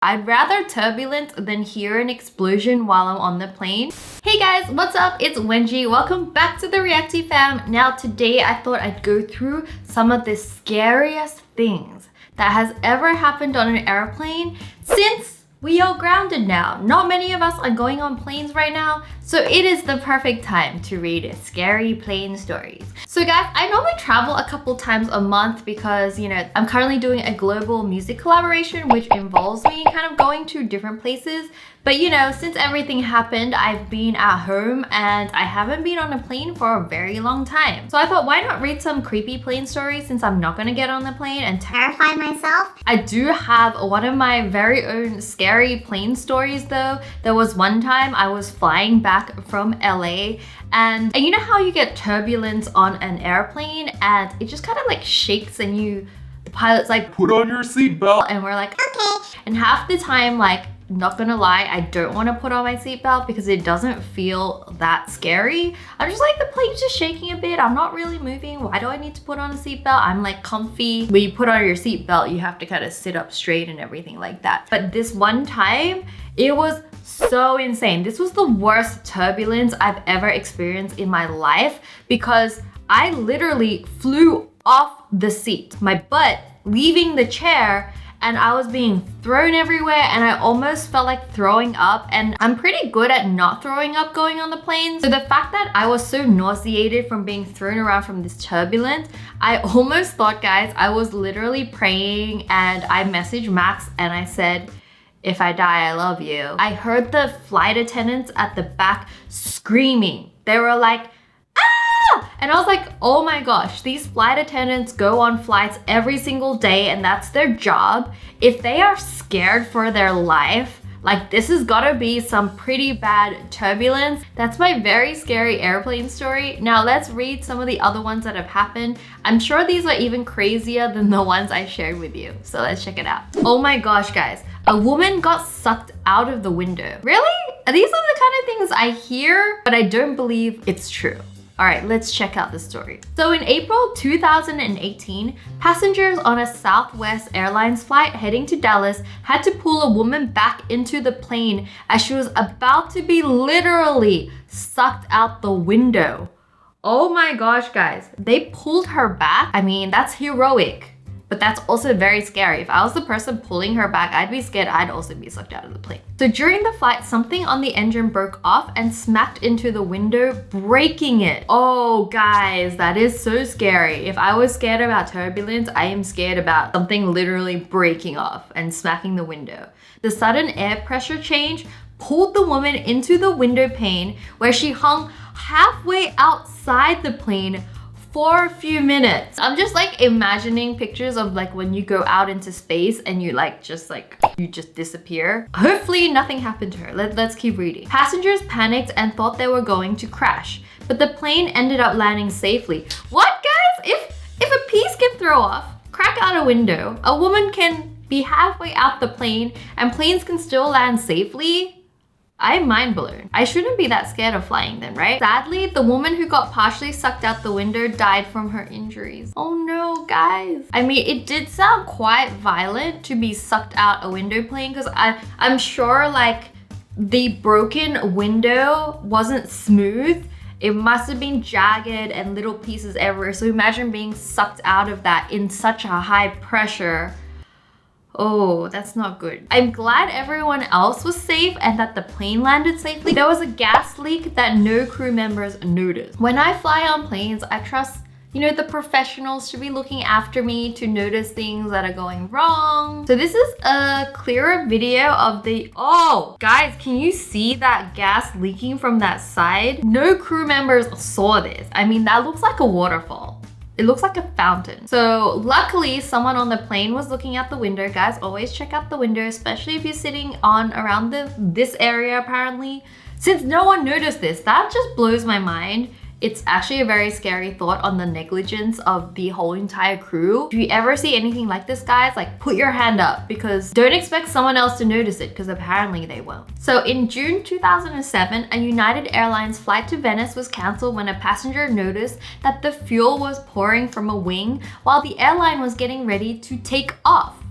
I'd rather turbulence than hear an explosion while I'm on the plane. Hey guys, what's up? It's Wenji. Welcome back to the Reacti fam. Now today I thought I'd go through some of the scariest things that has ever happened on an airplane since we are grounded now. Not many of us are going on planes right now, so it is the perfect time to read scary plane stories. So guys, I normally travel a couple times a month because, I'm currently doing a global music collaboration which involves me kind of going to different places. But since everything happened, I've been at home and I haven't been on a plane for a very long time. So I thought, why not read some creepy plane stories since I'm not gonna get on the plane and terrify myself? I do have one of my very own scary plane stories though. There was one time I was flying back from LA and you know how you get turbulence on an airplane and it just kind of like shakes and the pilot's like, put on your seatbelt, and we're like, okay. And half the time, not gonna lie, I don't want to put on my seatbelt because it doesn't feel that scary. I'm just like, the plane's just shaking a bit. I'm not really moving. Why do I need to put on a seatbelt? I'm like comfy. When you put on your seatbelt, you have to kind of sit up straight and everything like that. But this one time, it was so insane. This was the worst turbulence I've ever experienced in my life because I literally flew off the seat, my butt leaving the chair, and I was being thrown everywhere and I almost felt like throwing up, and I'm pretty good at not throwing up going on the plane. So the fact that I was so nauseated from being thrown around from this turbulence, I almost thought, guys, I was literally praying, and I messaged Max and I said, if I die, I love you. I heard the flight attendants at the back screaming. They were like, and I was like, oh my gosh, these flight attendants go on flights every single day and that's their job. If they are scared for their life, this has gotta be some pretty bad turbulence. That's my very scary airplane story. Now let's read some of the other ones that have happened. I'm sure these are even crazier than the ones I shared with you. So let's check it out. Oh my gosh, guys. A woman got sucked out of the window. Really? These are the kind of things I hear, but I don't believe it's true. All right, let's check out the story. So in April 2018, passengers on a Southwest Airlines flight heading to Dallas had to pull a woman back into the plane as she was about to be literally sucked out the window. Oh my gosh, guys, they pulled her back. I mean, that's heroic, but that's also very scary. If I was the person pulling her back, I'd be scared I'd also be sucked out of the plane. So during the flight, something on the engine broke off and smacked into the window, breaking it. Oh guys, that is so scary. If I was scared about turbulence, I am scared about something literally breaking off and smacking the window. The sudden air pressure change pulled the woman into the window pane where she hung halfway outside the plane for a few minutes. I'm just imagining pictures of when you go out into space and you just disappear. Hopefully nothing happened to her. Let's keep reading. Passengers panicked and thought they were going to crash, but the plane ended up landing safely. What, guys? If a piece can throw off, crack out a window, a woman can be halfway out the plane and planes can still land safely? I'm mind blown. I shouldn't be that scared of flying then, right? Sadly, the woman who got partially sucked out the window died from her injuries. Oh no, guys. I mean, it did sound quite violent to be sucked out a window plane because I'm sure the broken window wasn't smooth. It must have been jagged and little pieces everywhere. So imagine being sucked out of that in such a high pressure. Oh, that's not good. I'm glad everyone else was safe and that the plane landed safely. There was a gas leak that no crew members noticed. When I fly on planes, I trust, the professionals to be looking after me to notice things that are going wrong. So this is a clearer video of oh, guys, can you see that gas leaking from that side? No crew members saw this. I mean, that looks like a waterfall. It looks like a fountain. So luckily someone on the plane was looking out the window. Guys, always check out the window, especially if you're sitting around this area apparently. Since no one noticed this, that just blows my mind. It's actually a very scary thought on the negligence of the whole entire crew. If you ever see anything like this, guys, put your hand up because don't expect someone else to notice it because apparently they won't. So in June 2007, a United Airlines flight to Venice was canceled when a passenger noticed that the fuel was pouring from a wing while the airline was getting ready to take off.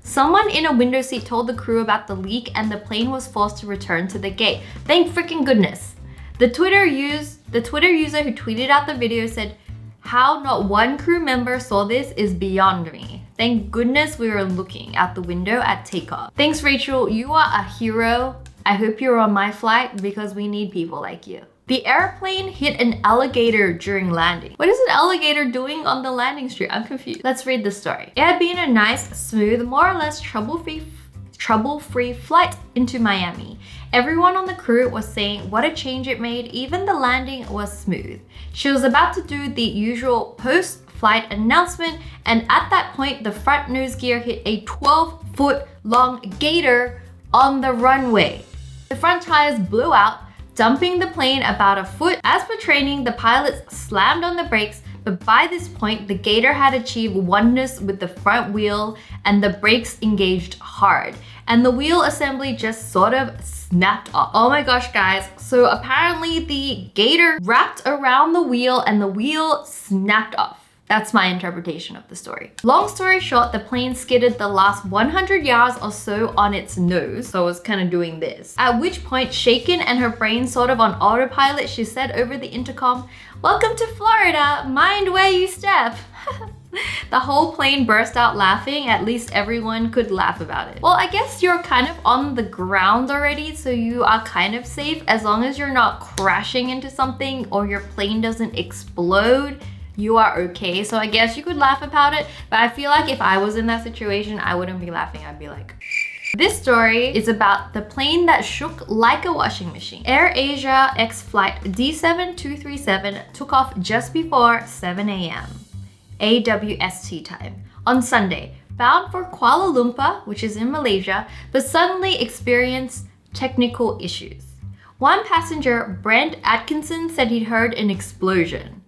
Someone in a window seat told the crew about the leak and the plane was forced to return to the gate. Thank freaking goodness. The Twitter user who tweeted out the video said, "How not one crew member saw this is beyond me. Thank goodness we were looking out the window at takeoff." Thanks, Rachel. You are a hero. I hope you're on my flight because we need people like you. The airplane hit an alligator during landing. What is an alligator doing on the landing strip? I'm confused. Let's read the story. It had been a nice, smooth, more or less trouble-free flight into Miami. Everyone on the crew was saying what a change it made. Even the landing was smooth. She was about to do the usual post-flight announcement, and at that point, the front nose gear hit a 12-foot long gator on the runway. The front tires blew out, dumping the plane about a foot. As per training, the pilots slammed on the brakes, but by this point, the gator had achieved oneness with the front wheel and the brakes engaged hard. And the wheel assembly just sort of snapped off. Oh my gosh, guys. So apparently the gator wrapped around the wheel and the wheel snapped off. That's my interpretation of the story. Long story short, the plane skidded the last 100 yards or so on its nose. So it was kind of doing this. At which point, shaken and her brain sort of on autopilot, she said over the intercom, "Welcome to Florida, mind where you step." The whole plane burst out laughing. At least everyone could laugh about it. Well, I guess you're kind of on the ground already, so you are kind of safe as long as you're not crashing into something or your plane doesn't explode. You are okay. So I guess you could laugh about it, but I feel like if I was in that situation, I wouldn't be laughing. I'd be like... This story is about the plane that shook like a washing machine. AirAsia X flight D7237 took off just before 7 a.m. AWST time on Sunday, bound for Kuala Lumpur, which is in Malaysia, but suddenly experienced technical issues. One passenger, Brent Atkinson, said he'd heard an explosion,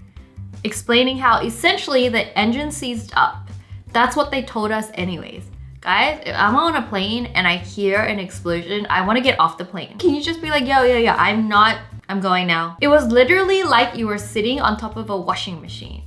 explaining how essentially the engine seized up. That's what they told us anyways. Guys, if I'm on a plane and I hear an explosion, I want to get off the plane. Can you just be like, yo, I'm going now. It was literally like you were sitting on top of a washing machine.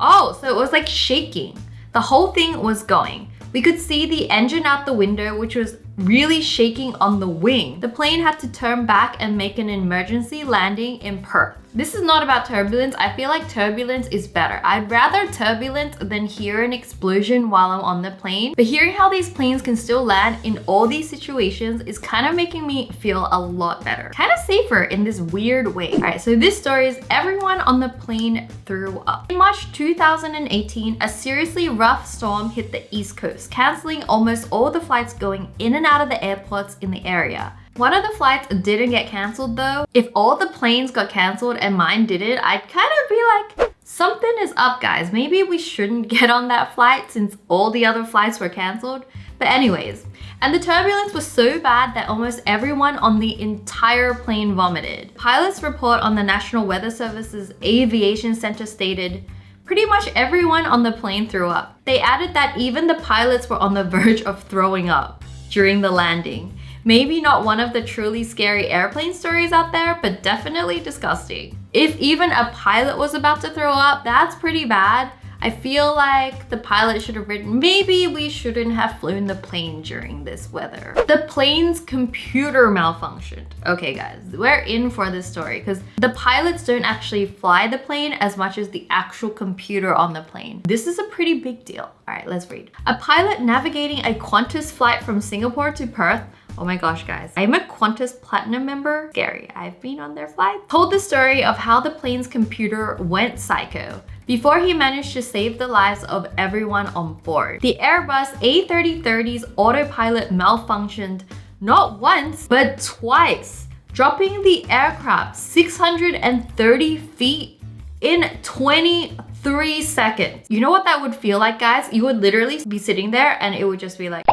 Oh, so it was like shaking. The whole thing was going. We could see the engine out the window, which was really shaking on the wing. The plane had to turn back and make an emergency landing in Perth. This is not about turbulence. I feel like turbulence is better. I'd rather turbulence than hear an explosion while I'm on the plane. But hearing how these planes can still land in all these situations is kind of making me feel a lot better. Kind of safer in this weird way. All right, so this story is everyone on the plane threw up. In March 2018, a seriously rough storm hit the East Coast, canceling almost all the flights going in and out of the airports in the area. One of the flights didn't get cancelled though. If all the planes got cancelled and mine didn't, I'd kind of be like, something is up, guys. Maybe we shouldn't get on that flight since all the other flights were cancelled. But anyways, and the turbulence was so bad that almost everyone on the entire plane vomited. Pilots report on the National Weather Service's Aviation Center stated, pretty much everyone on the plane threw up. They added that even the pilots were on the verge of throwing up during the landing. Maybe not one of the truly scary airplane stories out there, but definitely disgusting. If even a pilot was about to throw up, that's pretty bad. I feel like the pilot should have written, maybe we shouldn't have flown the plane during this weather. The plane's computer malfunctioned. Okay guys, we're in for this story because the pilots don't actually fly the plane as much as the actual computer on the plane. This is a pretty big deal. All right, let's read. A pilot navigating a Qantas flight from Singapore to Perth. Oh my gosh, guys. I'm a Qantas Platinum member. Scary. I've been on their flight. Told the story of how the plane's computer went psycho before he managed to save the lives of everyone on board. The Airbus A330's autopilot malfunctioned not once, but twice, dropping the aircraft 630 feet in 23 seconds. You know what that would feel like, guys? You would literally be sitting there and it would just be like...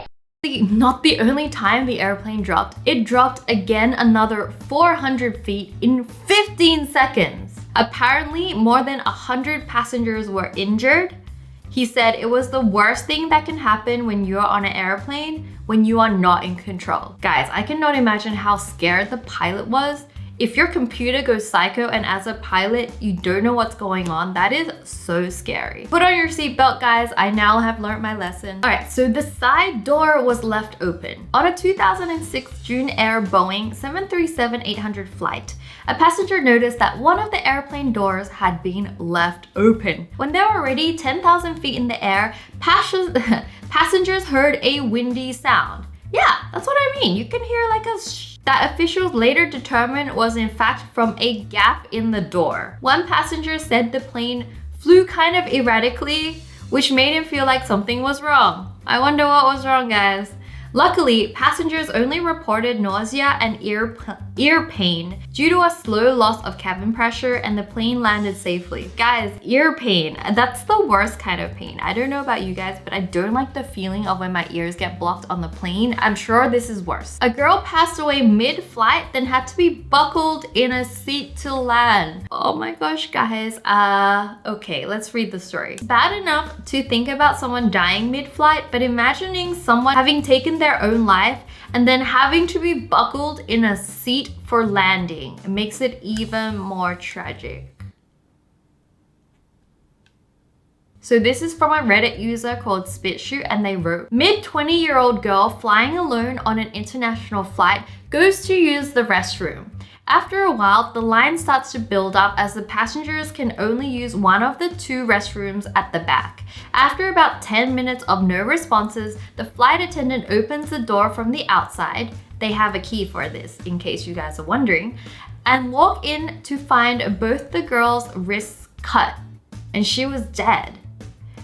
Not the only time the airplane dropped. It dropped again another 400 feet in 15 seconds. Apparently, more than 100 passengers were injured. He said it was the worst thing that can happen when you're on an airplane when you are not in control. Guys, I cannot imagine how scared the pilot was. If your computer goes psycho and as a pilot, you don't know what's going on, that is so scary. Put on your seatbelt, guys. I now have learned my lesson. All right, so the side door was left open. On a 2006 June Air Boeing 737-800 flight, a passenger noticed that one of the airplane doors had been left open. When they were already 10,000 feet in the air, passengers heard a windy sound. Yeah, that's what I mean. You can hear like that officials later determined was in fact from a gap in the door. One passenger said the plane flew kind of erratically, which made him feel like something was wrong. I wonder what was wrong, guys. Luckily, passengers only reported nausea and ear pain due to a slow loss of cabin pressure, and the plane landed safely. Guys, ear pain, that's the worst kind of pain. I don't know about you guys, but I don't like the feeling of when my ears get blocked on the plane. I'm sure this is worse. A girl passed away mid-flight, then had to be buckled in a seat to land. Oh my gosh, guys. Okay, let's read the story. It's bad enough to think about someone dying mid-flight, but imagining someone having taken their own life and then having to be buckled in a seat for landing, it makes it even more tragic. So this is from a Reddit user called Spitshoot, and they wrote, mid-20-year-old girl flying alone on an international flight goes to use the restroom. After a while, the line starts to build up as the passengers can only use one of the two restrooms at the back. After about 10 minutes of no responses, the flight attendant opens the door from the outside. They have a key for this, in case you guys are wondering, and walk in to find both the girl's wrists cut, and she was dead.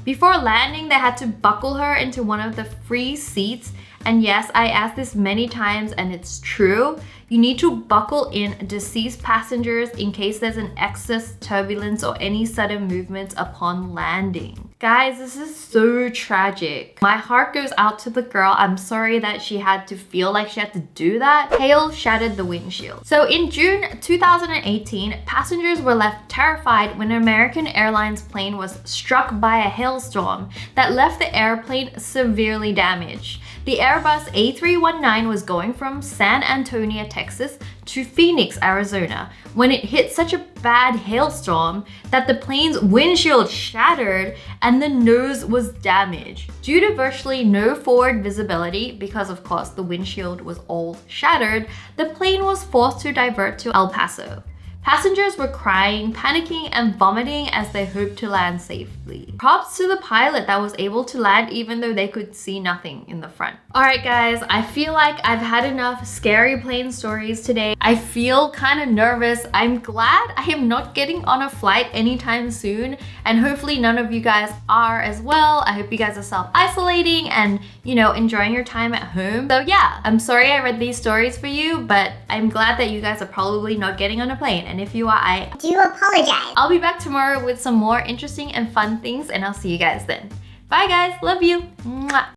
Before landing, they had to buckle her into one of the free seats. And yes, I asked this many times and it's true. You need to buckle in deceased passengers in case there's an excess turbulence or any sudden movements upon landing. Guys, this is so tragic. My heart goes out to the girl. I'm sorry that she had to feel like she had to do that. Hail shattered the windshield. So in June 2018, passengers were left terrified when an American Airlines plane was struck by a hailstorm that left the airplane severely damaged. The Airbus A319 was going from San Antonio, Texas to Phoenix, Arizona, when it hit such a bad hailstorm that the plane's windshield shattered and the nose was damaged. Due to virtually no forward visibility, because of course the windshield was all shattered, the plane was forced to divert to El Paso. Passengers were crying, panicking, and vomiting as they hoped to land safely. Props to the pilot that was able to land even though they could see nothing in the front. Alright guys, I feel like I've had enough scary plane stories today. I feel kind of nervous. I'm glad I am not getting on a flight anytime soon, and hopefully none of you guys are as well. I hope you guys are self-isolating and, you know, enjoying your time at home. So yeah, I'm sorry I read these stories for you, but I'm glad that you guys are probably not getting on a plane. And if you are, I do apologize. I'll be back tomorrow with some more interesting and fun things, and I'll see you guys then. Bye guys, love you. Mwah.